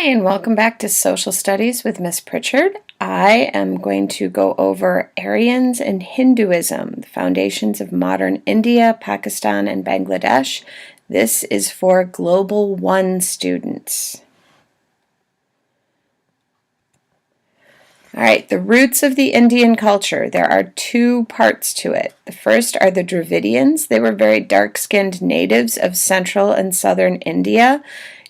Hi, and welcome back to Social Studies with Miss Pritchard. I am going to go over Aryans and Hinduism, the foundations of modern India, Pakistan, and Bangladesh. This is for Global 1 students. All right, the roots of the Indian culture. There are two parts to it. The first are the Dravidians. They were very dark-skinned natives of central and southern India.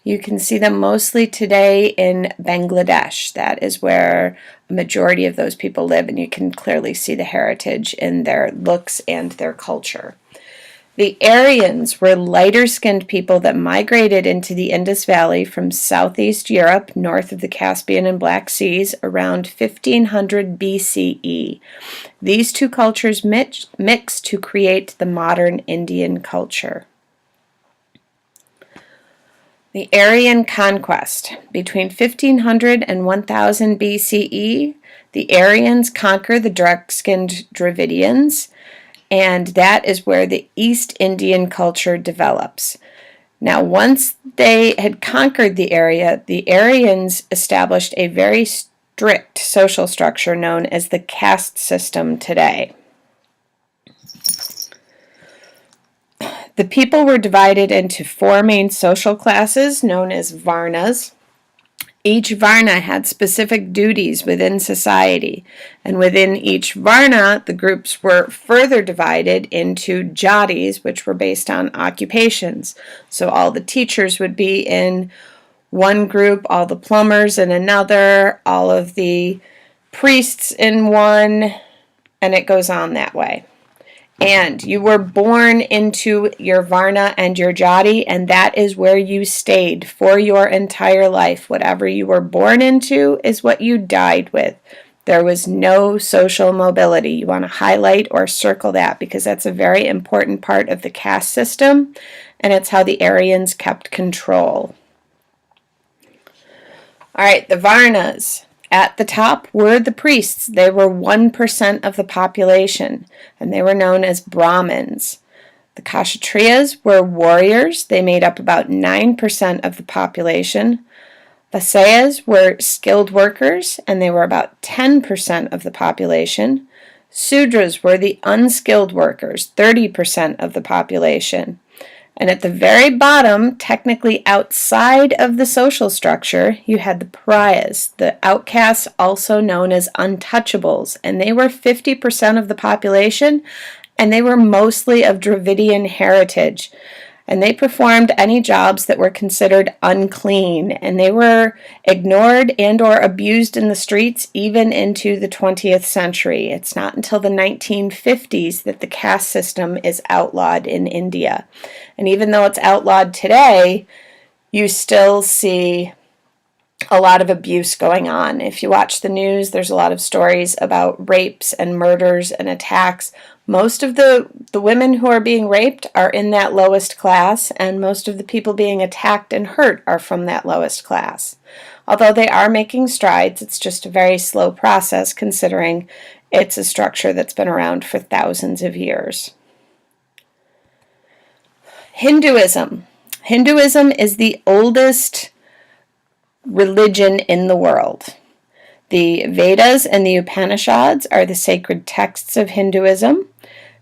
You can see them mostly today in Bangladesh. That is where a majority of those people live, and you can clearly see the heritage in their looks and their culture. The Aryans were lighter-skinned people that migrated into the Indus Valley from southeast Europe, north of the Caspian and Black Seas, around 1500 BCE. These two cultures mixed to create the modern Indian culture. The Aryan conquest. Between 1500 and 1000 BCE, the Aryans conquer the dark-skinned Dravidians, and that is where the East Indian culture develops. Now, once they had conquered the area, the Aryans established a very strict social structure known as the caste system today. The people were divided into four main social classes known as Varnas. Each Varna had specific duties within society, and within each Varna, the groups were further divided into jatis, which were based on occupations. So all the teachers would be in one group, all the plumbers in another, all of the priests in one, and it goes on that way. And you were born into your Varna and your Jati, and that is where you stayed for your entire life. Whatever you were born into is what you died with. There was no social mobility. You want to highlight or circle that because that's a very important part of the caste system, and it's how the Aryans kept control. All right, the Varnas. At the top were the priests. They were 1% of the population, and they were known as Brahmins. The Kshatriyas were warriors. They made up about 9% of the population. Vaishyas were skilled workers, and they were about 10% of the population. Sudras were the unskilled workers, 30% of the population. And at the very bottom, technically outside of the social structure, you had the pariahs, the outcasts also known as untouchables, and they were 50% of the population, and they were mostly of Dravidian heritage. And they performed any jobs that were considered unclean, and they were ignored and or abused in the streets even into the 20th century. It's not until the 1950s that the caste system is outlawed in India. And even though it's outlawed today, you still see a lot of abuse going on. If you watch the news, there's a lot of stories about rapes and murders and attacks. Most of the women who are being raped are in that lowest class, and most of the people being attacked and hurt are from that lowest class. Although they are making strides, it's just a very slow process considering it's a structure that's been around for thousands of years. Hinduism. Hinduism is the oldest religion in the world. The Vedas and the Upanishads are the sacred texts of Hinduism.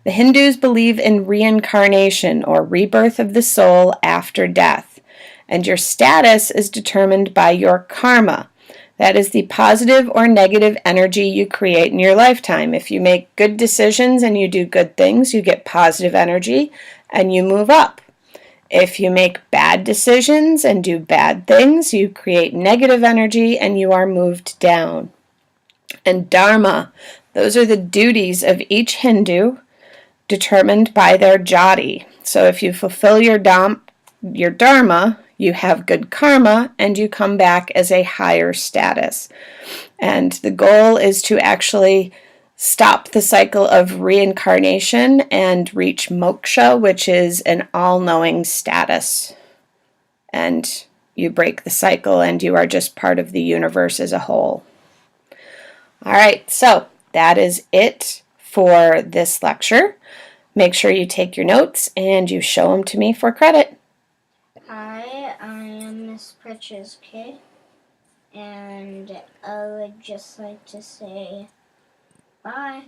The Hindus believe in reincarnation or rebirth of the soul after death, and your status is determined by your karma. That is the positive or negative energy you create in your lifetime. If you make good decisions and you do good things, you get positive energy and you move up. If you make bad decisions and do bad things, you create negative energy and you are moved down. And dharma, those are the duties of each Hindu determined by their jati. So if you fulfill your dharma, you have good karma and you come back as a higher status. And the goal is to actually stop the cycle of reincarnation and reach moksha, which is an all-knowing status. And you break the cycle and you are just part of the universe as a whole. All right, so that is it for this lecture. Make sure you take your notes and you show them to me for credit. Hi, I am Miss Pritchard's kid. And I would just like to say bye.